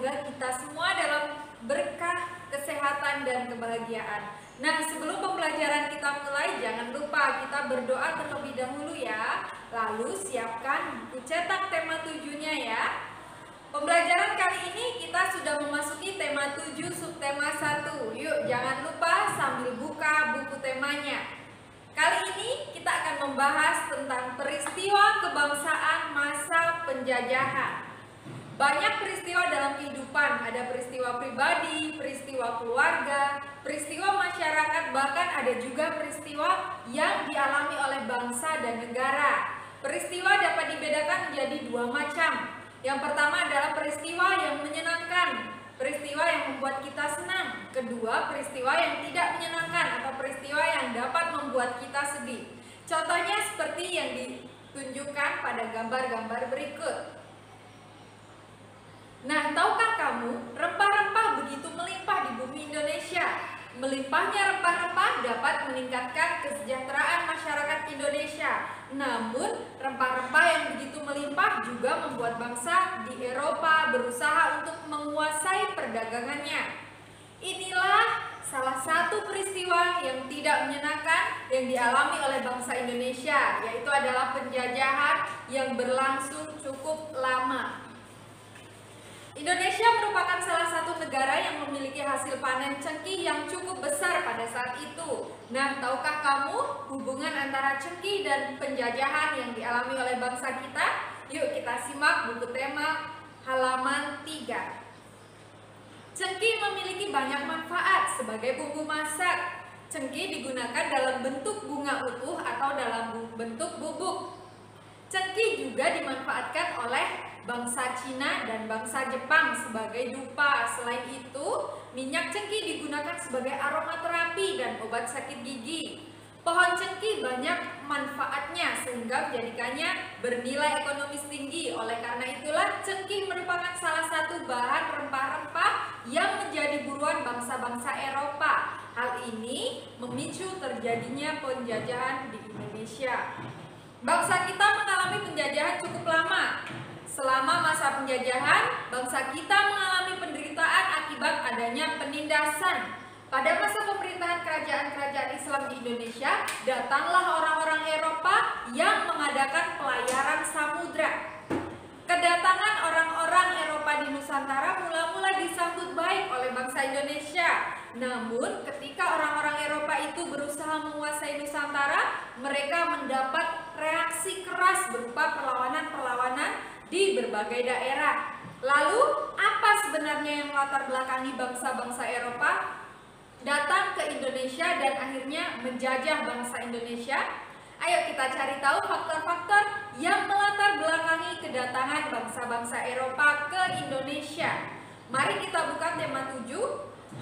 juga kita semua dalam berkah, kesehatan, dan kebahagiaan. Nah, sebelum pembelajaran kita mulai, jangan lupa kita berdoa terlebih dahulu ya. Lalu siapkan buku cetak tema 7-nya ya. Pembelajaran kali ini kita sudah memasuki tema 7 subtema 1. Yuk, jangan lupa sambil buka buku temanya. Kali ini kita akan membahas tentang peristiwa kebangsaan masa penjajahan. Banyak peristiwa dalam kehidupan, ada peristiwa pribadi, peristiwa keluarga, peristiwa masyarakat, bahkan ada juga peristiwa yang dialami oleh bangsa dan negara. Peristiwa dapat dibedakan menjadi dua macam. Yang pertama adalah peristiwa yang menyenangkan, peristiwa yang membuat kita senang. Kedua, peristiwa yang tidak menyenangkan atau peristiwa yang dapat membuat kita sedih. Contohnya seperti yang ditunjukkan pada gambar-gambar berikut. Nah, tahukah kamu, rempah-rempah begitu melimpah di bumi Indonesia. Melimpahnya rempah-rempah dapat meningkatkan kesejahteraan masyarakat Indonesia. Namun, rempah-rempah yang begitu melimpah juga membuat bangsa di Eropa berusaha untuk menguasai perdagangannya. Inilah salah satu peristiwa yang tidak menyenangkan yang dialami oleh bangsa Indonesia, yaitu adalah penjajahan yang berlangsung cukup lama. Indonesia merupakan salah satu negara yang memiliki hasil panen cengkih yang cukup besar pada saat itu. Nah, tahukah kamu hubungan antara cengkih dan penjajahan yang dialami oleh bangsa kita? Yuk kita simak buku tema halaman 3. Cengkih memiliki banyak manfaat sebagai bumbu masak. Cengkih digunakan dalam bentuk bunga utuh atau dalam bentuk bubuk. Cengkih juga dimanfaatkan oleh bangsa Cina dan bangsa Jepang sebagai dupa. Selain itu, minyak cengkih digunakan sebagai aromaterapi dan obat sakit gigi. Pohon cengkih banyak manfaatnya sehingga menjadikannya bernilai ekonomis tinggi. Oleh karena itulah, cengkih merupakan salah satu bahan rempah-rempah yang menjadi buruan bangsa-bangsa Eropa. Hal ini memicu terjadinya penjajahan di Indonesia. Bangsa kita mengalami penjajahan cukup lama. Selama masa penjajahan, bangsa kita mengalami penderitaan akibat adanya penindasan. Pada masa pemerintahan kerajaan-kerajaan Islam di Indonesia, datanglah orang-orang Eropa yang mengadakan pelayaran samudra. Kedatangan orang-orang Eropa di Nusantara mula-mula disambut baik oleh bangsa Indonesia. Namun, ketika orang-orang Eropa itu berusaha menguasai Nusantara, mereka mendapat reaksi keras berupa perlawanan-perlawanan di berbagai daerah. Lalu, apa sebenarnya yang melatar belakangi bangsa-bangsa Eropa datang ke Indonesia dan akhirnya menjajah bangsa Indonesia? Ayo kita cari tahu faktor-faktor yang melatar belakangi kedatangan bangsa-bangsa Eropa ke Indonesia. Mari kita buka tema 7,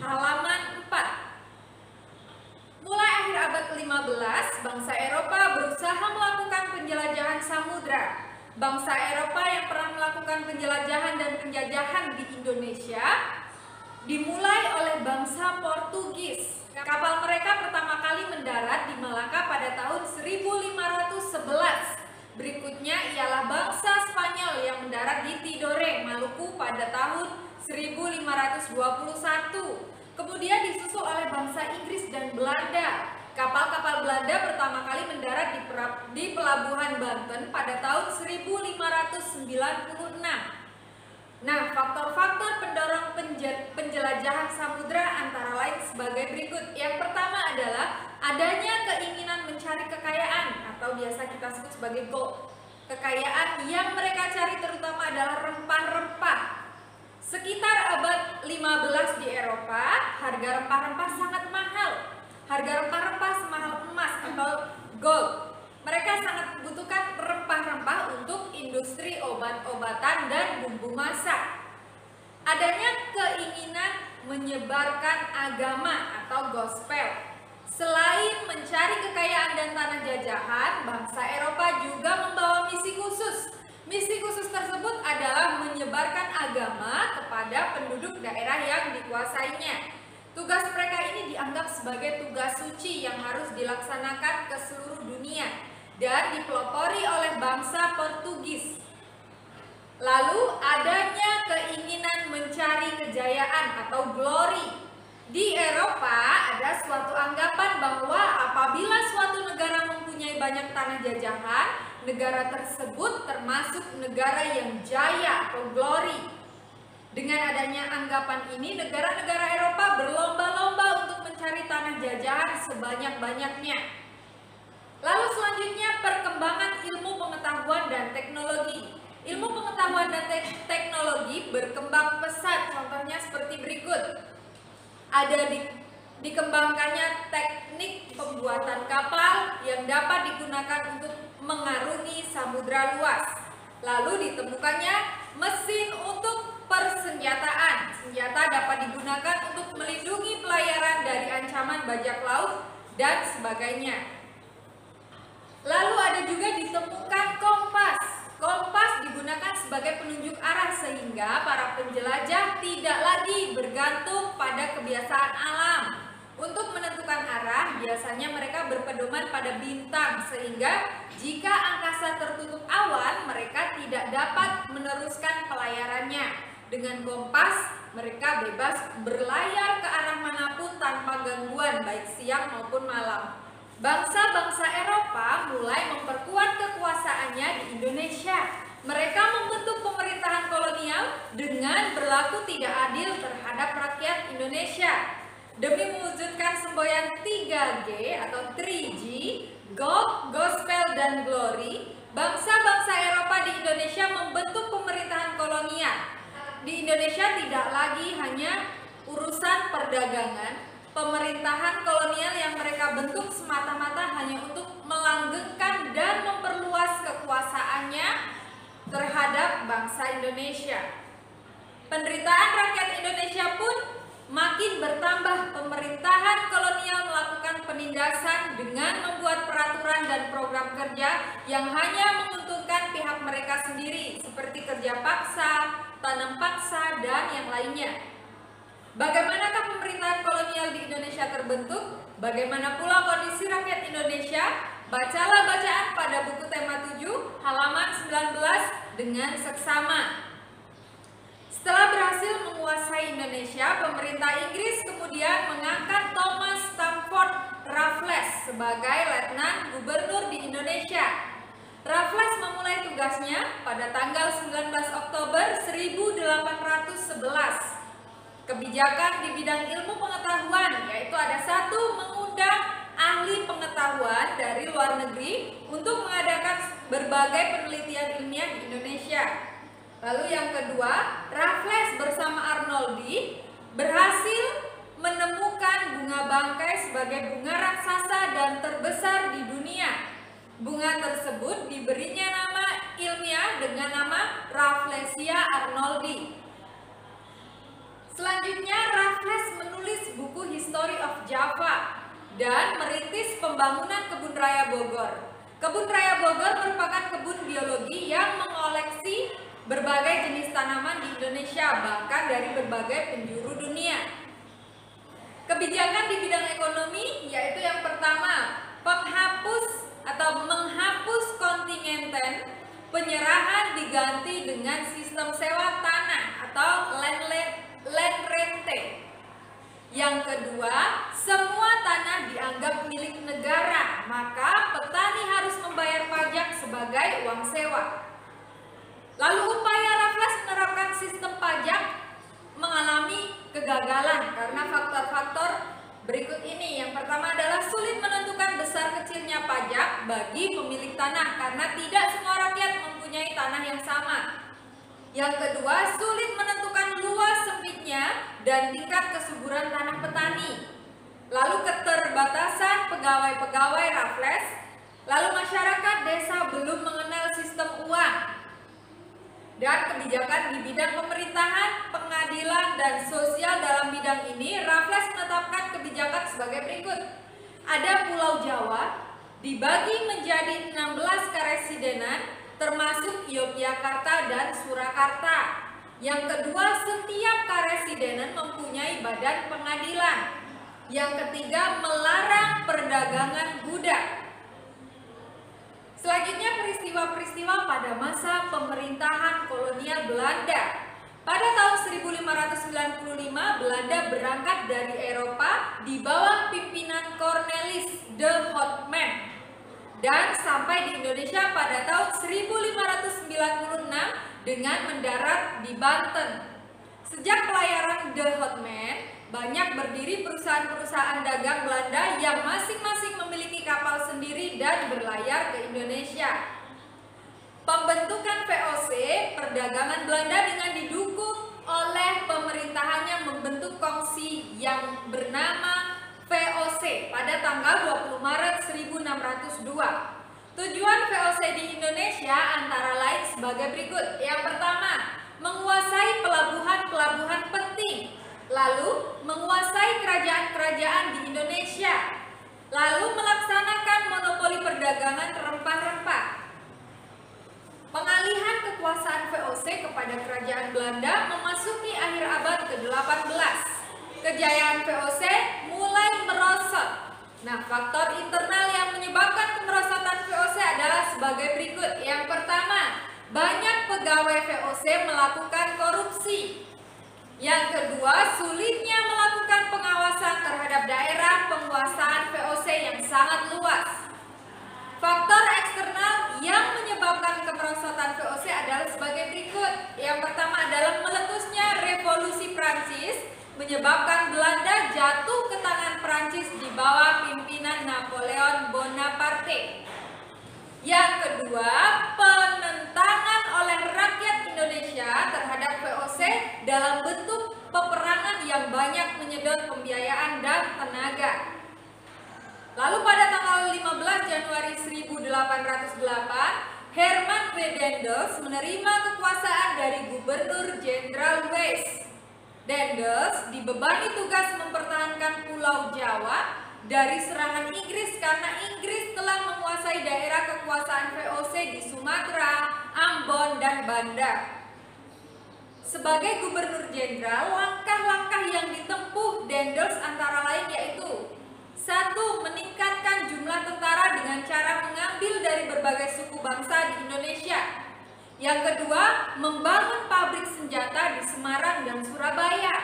halaman 4. Mulai akhir abad ke-15, bangsa Eropa berusaha melakukan penjelajahan samudra. Bangsa Eropa yang pernah melakukan penjelajahan dan penjajahan di Indonesia dimulai oleh bangsa Portugis. Kapal mereka pertama kali mendarat di Malaka pada tahun 1511. Berikutnya ialah bangsa Spanyol yang mendarat di Tidore, Maluku pada tahun 1521. Kemudian disusul oleh bangsa Inggris dan Belanda. Kapal-kapal Belanda pertama kali mendarat di Pelabuhan Banten pada tahun 1596. Nah, faktor-faktor pendorong penjelajahan samudra antara lain sebagai berikut. Yang pertama adalah adanya keinginan mencari kekayaan atau biasa kita sebut sebagai gold. Kekayaan yang mereka cari terutama adalah rempah-rempah. Sekitar abad 15 di Eropa, harga rempah-rempah sangat mahal. Harga rempah-rempah semahal emas atau gold. Mereka sangat membutuhkan rempah-rempah untuk industri obat-obatan dan bumbu masak. Adanya keinginan menyebarkan agama atau gospel. Selain mencari kekayaan dan tanah jajahan, bangsa Eropa juga membawa misi khusus. Misi khusus tersebut adalah menyebarkan agama kepada penduduk daerah yang dikuasainya. Tugas mereka ini dianggap sebagai tugas suci yang harus dilaksanakan ke seluruh dunia dan dipelopori oleh bangsa Portugis. Lalu adanya keinginan mencari mencari kejayaan atau glory. Di Eropa ada suatu anggapan bahwa apabila suatu negara mempunyai banyak tanah jajahan, negara tersebut termasuk negara yang jaya atau glory. Dengan adanya anggapan ini, negara-negara Eropa berlomba-lomba untuk mencari tanah jajahan sebanyak-banyaknya. Lalu selanjutnya perkembangan ilmu pengetahuan dan teknologi. Ilmu pengetahuan dan teknologi berkembang pesat, contohnya seperti berikut. Ada dikembangkannya teknik pembuatan kapal yang dapat digunakan untuk mengarungi samudra luas. Lalu ditemukannya mesin untuk persenjataan. Senjata dapat digunakan untuk melindungi pelayaran dari ancaman bajak laut dan sebagainya. Lalu ada juga ditemukan kompas. Kompas digunakan sebagai penunjuk arah sehingga para penjelajah tidak lagi bergantung pada kebiasaan alam. Untuk menentukan arah, biasanya mereka berpedoman pada bintang sehingga jika angkasa tertutup awan, mereka tidak dapat meneruskan pelayarannya. Dengan kompas, mereka bebas berlayar ke arah manapun tanpa gangguan, baik siang maupun malam. Bangsa-bangsa Eropa mulai memperkuat kekuasaannya di Indonesia. Mereka membentuk pemerintahan kolonial dengan berlaku tidak adil terhadap rakyat Indonesia. Demi mewujudkan semboyan 3G atau 3G, Gold, Gospel, dan Glory, bangsa-bangsa Eropa di Indonesia membentuk pemerintahan kolonial. Di Indonesia tidak lagi hanya urusan perdagangan. Pemerintahan kolonial yang mereka bentuk semata-mata hanya untuk melanggengkan dan memperluas kekuasaannya terhadap bangsa Indonesia. Penderitaan rakyat Indonesia pun makin bertambah. Pemerintahan kolonial melakukan penindasan dengan membuat peraturan dan program kerja yang hanya menguntungkan pihak mereka sendiri, seperti kerja paksa, tanam paksa, dan yang lainnya. Bagaimanakah pemerintahan kolonial di Indonesia terbentuk? Bagaimana pula kondisi rakyat Indonesia? Bacalah bacaan pada buku tema 7 halaman 19 dengan seksama. Setelah berhasil menguasai Indonesia, pemerintah Inggris kemudian mengangkat Thomas Stamford Raffles sebagai letnan gubernur di Indonesia. Raffles memulai tugasnya pada tanggal 19 Oktober 1811. Kebijakan di bidang ilmu pengetahuan, yaitu ada 1, mengundang ahli pengetahuan dari luar negeri untuk mengadakan berbagai penelitian ilmiah di Indonesia. Lalu yang kedua, Raffles bersama Arnoldi berhasil menemukan bunga bangkai sebagai bunga raksasa dan terbesar di dunia. Bunga tersebut diberinya nama ilmiah dengan nama Rafflesia arnoldi. Selanjutnya, Raffles menulis buku History of Java dan merintis pembangunan Kebun Raya Bogor. Kebun Raya Bogor merupakan kebun biologi yang mengoleksi berbagai jenis tanaman di Indonesia, bahkan dari berbagai penjuru dunia. Kebijakan di bidang ekonomi yaitu yang pertama, penghapus atau menghapus kontingenten, penyerahan diganti dengan sistem sewa tanah atau land rente. Yang kedua, semua tanah dianggap milik negara, maka petani harus membayar pajak sebagai uang sewa. Lalu upaya Raffles menerapkan sistem pajak mengalami kegagalan karena faktor-faktor berikut ini. Yang pertama adalah sulit menentukan besar kecilnya pajak bagi pemilik tanah karena tidak semua rakyat mempunyai tanah yang sama. Yang kedua, sulit menentukan luas sempitnya dan tingkat kesuburan tanah petani. Lalu keterbatasan pegawai-pegawai Raffles. Lalu masyarakat desa belum mengenal sistem uang. Dan kebijakan di bidang pemerintahan, pengadilan, dan sosial dalam bidang ini, Raffles menetapkan kebijakan sebagai berikut. Ada Pulau Jawa dibagi menjadi 16 karesidenan, termasuk Yogyakarta dan Surakarta. Yang kedua, setiap karesidenan mempunyai badan pengadilan. Yang ketiga, melarang perdagangan budak. Selanjutnya, peristiwa-peristiwa pada masa pemerintahan kolonial Belanda. Pada tahun 1595 Belanda berangkat dari Eropa di bawah pimpinan Cornelis de Houtman dan sampai di Indonesia pada tahun 1596 dengan mendarat di Banten. Sejak pelayaran de Houtman, banyak berdiri perusahaan-perusahaan dagang Belanda yang masing-masing memiliki kapal sendiri dan berlayar ke Indonesia. Pembentukan VOC, perdagangan Belanda dengan didukung oleh pemerintahannya membentuk kongsi yang bernama VOC pada tanggal 20 Maret 1602. Tujuan VOC di Indonesia antara lain sebagai berikut. Yang pertama, menguasai pelabuhan-pelabuhan penting, lalu menguasai kerajaan-kerajaan di Indonesia, lalu melaksanakan monopoli perdagangan rempah-rempah. Pengalihan kekuasaan VOC kepada kerajaan Belanda memasuki akhir abad ke-18. Kejayaan VOC mulai merosot. Nah, faktor internal yang menyebabkan kemerosotan VOC adalah sebagai berikut. Yang pertama, banyak pegawai VOC melakukan korupsi. Yang kedua, sulitnya melakukan pengawasan terhadap daerah penguasaan VOC yang sangat luas. Faktor eksternal yang menyebabkan kemerosotan VOC adalah sebagai berikut. Yang pertama adalah meletusnya revolusi Prancis menyebabkan Belanda jatuh ke tangan Prancis di bawah pimpinan Napoleon Bonaparte. Yang kedua, penentangan oleh rakyat Indonesia terhadap VOC dalam bentuk peperangan yang banyak menyedot pembiayaan dan tenaga. Lalu pada tanggal 15 Januari 1808, Herman V. Daendels menerima kekuasaan dari Gubernur Jenderal West. Daendels dibebani tugas mempertahankan Pulau Jawa dari serangan Inggris karena Inggris telah menguasai daerah kekuasaan VOC di Sumatera, Ambon, dan Banda. Sebagai Gubernur Jenderal, langkah-langkah yang ditempuh Daendels antara lain yaitu: 1. Meningkatkan jumlah tentara dengan cara mengambil dari berbagai suku bangsa di Indonesia. Yang kedua, membangun pabrik senjata di Semarang dan Surabaya.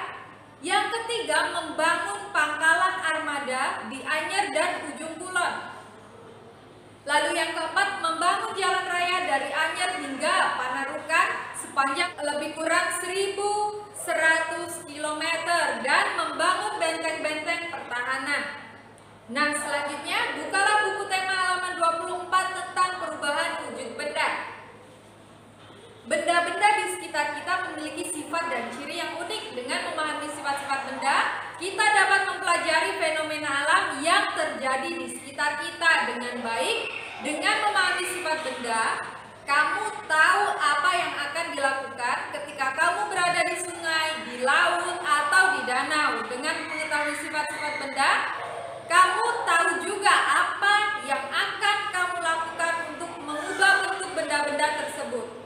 Yang ketiga, membangun pangkalan armada di Anyer dan Ujung Kulon. Lalu yang keempat, membangun jalan raya dari Anyer hingga Panarukan sepanjang lebih kurang 1.100 km dan membangun benteng-benteng pertahanan. Nah, selanjutnya bukalah buku tema halaman 24 tentang perubahan wujud benda. Benda-benda di sekitar kita memiliki sifat dan ciri yang unik. Dengan memahami sifat-sifat benda, kita dapat mempelajari fenomena alam yang terjadi di sekitar kita dengan baik. Dengan memahami sifat benda, kamu tahu apa yang akan dilakukan ketika kamu berada di sungai, di laut, atau di danau. Dengan mengetahui sifat-sifat benda, kamu tahu juga apa yang akan kamu lakukan untuk mengubah bentuk benda-benda tersebut.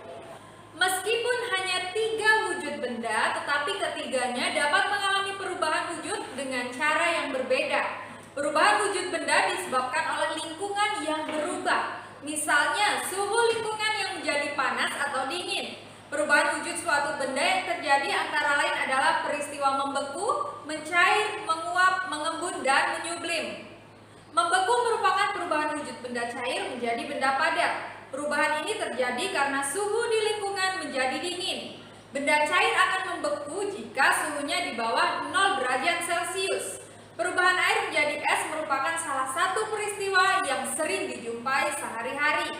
Meskipun hanya 3 wujud benda, tetapi ketiganya dapat mengalami perubahan wujud dengan cara yang berbeda. Perubahan wujud benda disebabkan oleh lingkungan yang berubah. Misalnya, suhu lingkungan yang menjadi panas atau dingin. Perubahan wujud suatu benda yang terjadi antara lain adalah peristiwa membeku, mencair, menguap, mengembun, dan menyublim. Membeku merupakan perubahan wujud benda cair menjadi benda padat. Perubahan ini terjadi karena suhu di lingkungan menjadi dingin. Benda cair akan membeku jika suhunya di bawah 0 derajat Celcius. Perubahan air menjadi es merupakan salah satu peristiwa yang sering dijumpai sehari-hari.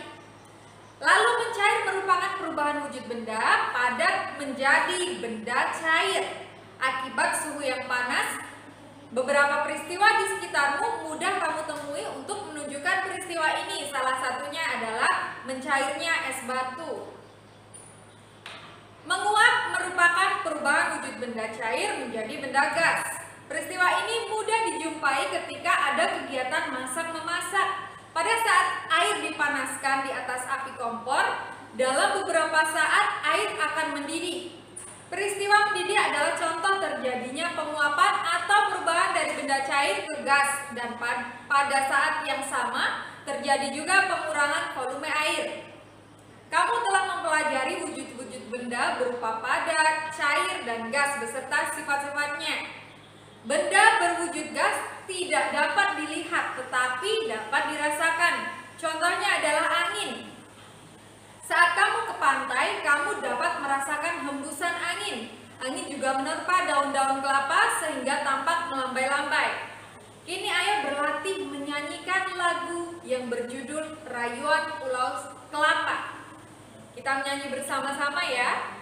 Lalu mencair merupakan perubahan wujud benda padat menjadi benda cair. Akibat suhu yang panas, beberapa peristiwa di sekitarmu mudah kamu temui untuk menunjukkan peristiwa ini. Salah satunya adalah mencairnya es batu. Menguap merupakan perubahan wujud benda cair menjadi benda gas. Peristiwa ini mudah dijumpai ketika ada kegiatan masak-memasak. Pada saat air dipanaskan di atas api kompor, dalam beberapa saat air akan mendidih. Peristiwa mendidih adalah contoh terjadinya penguapan atau perubahan dari benda cair ke gas, dan pada saat yang sama terjadi juga pengurangan volume air. Kamu telah mempelajari wujud-wujud benda berupa padat, cair, dan gas beserta sifat-sifatnya. Benda berwujud gas tidak dapat dilihat tetapi dapat dirasakan. Contohnya adalah angin. Saat kamu ke pantai, kamu dapat merasakan hembusan angin. Angin juga menerpa daun-daun kelapa sehingga tampak melambai-lambai. Kini ayah berlatih menyanyikan lagu yang berjudul Rayuan Pulau Kelapa. Kita menyanyi bersama-sama ya.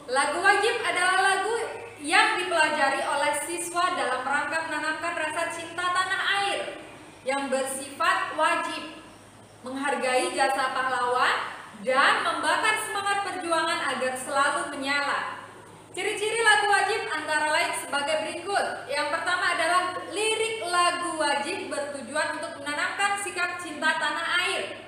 Lagu wajib adalah lagu yang dipelajari oleh siswa dalam rangka menanamkan rasa cinta tanah air yang bersifat wajib, menghargai jasa pahlawan, dan membakar semangat perjuangan agar selalu menyala. Ciri-ciri lagu wajib antara lain sebagai berikut. Yang pertama adalah lirik lagu wajib bertujuan untuk menanamkan sikap cinta tanah air,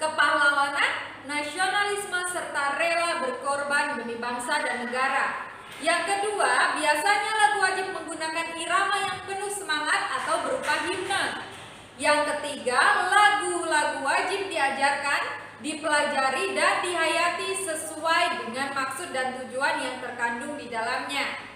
kepahlawanan, nasionalisme, serta rela berkorban demi bangsa dan negara. Yang kedua, biasanya lagu wajib menggunakan irama yang penuh semangat atau berupa himne. Yang ketiga, lagu-lagu wajib diajarkan, dipelajari, dan dihayati sesuai dengan maksud dan tujuan yang terkandung di dalamnya.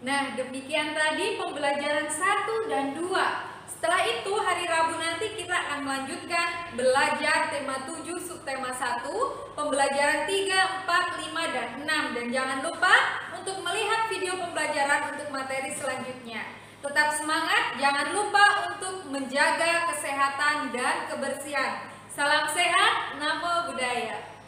Nah, demikian tadi pembelajaran 1 dan 2. Setelah itu hari Rabu nanti kita akan melanjutkan belajar tema 7 subtema 1, pembelajaran 3, 4, 5, dan 6. Dan jangan lupa untuk melihat video pembelajaran untuk materi selanjutnya. Tetap semangat, jangan lupa untuk menjaga kesehatan dan kebersihan. Salam sehat, Namo Buddhaya.